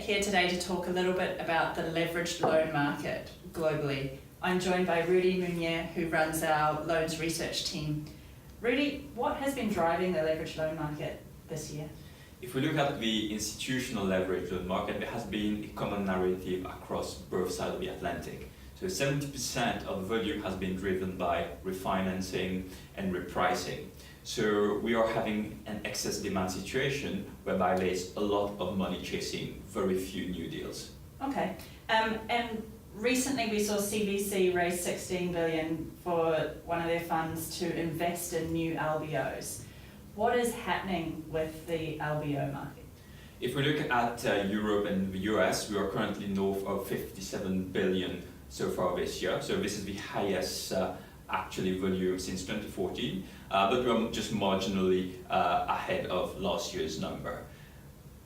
here today to talk a little bit about the leveraged loan market globally. I'm joined by Rudy Munier, who runs our loans research team. Rudy, what has been driving the leveraged loan market this year? If we look at the institutional leveraged loan market, there has been a common narrative across both sides of the Atlantic. So 70% of the volume has been driven by refinancing and repricing. So we are having an excess demand situation whereby there's a lot of money chasing very few new deals. Okay, and recently we saw CVC raise 16 billion for one of their funds to invest in new LBOs. What is happening with the LBO market? If we look at Europe and the US, we are currently north of 57 billion so far this year. So this is the highest actually volume since 2014, but we're just marginally ahead of last year's number.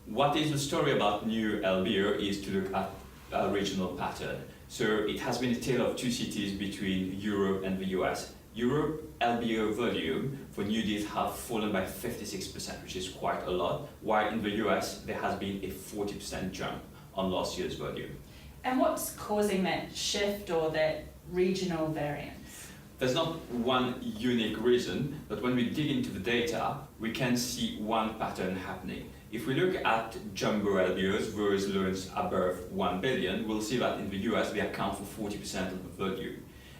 What is the story about new LBO is to look at a regional pattern. So it has been a tale of two cities between Europe and the US. Europe LBO volume for new deals have fallen by 56%, which is quite a lot, while in the US there has been a 40% jump on last year's volume. And what's causing that shift or that regional variance? There's not one unique reason, but when we dig into the data, we can see one pattern happening. If we look at jumbo LBOs, those loans above 1 billion, we'll see that in the US they account for 40% of the volume.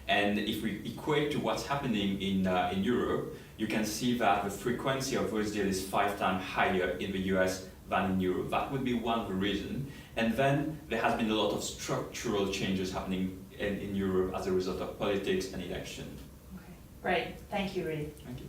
And if we equate to what's happening in Europe, you can see that the frequency of those deals is 5 times higher in the US than in Europe. That would be one of the reasons. And then there has been a lot of structural changes happening in Europe as a result of politics and election. Okay, great. Thank you, Rudy. Thank you.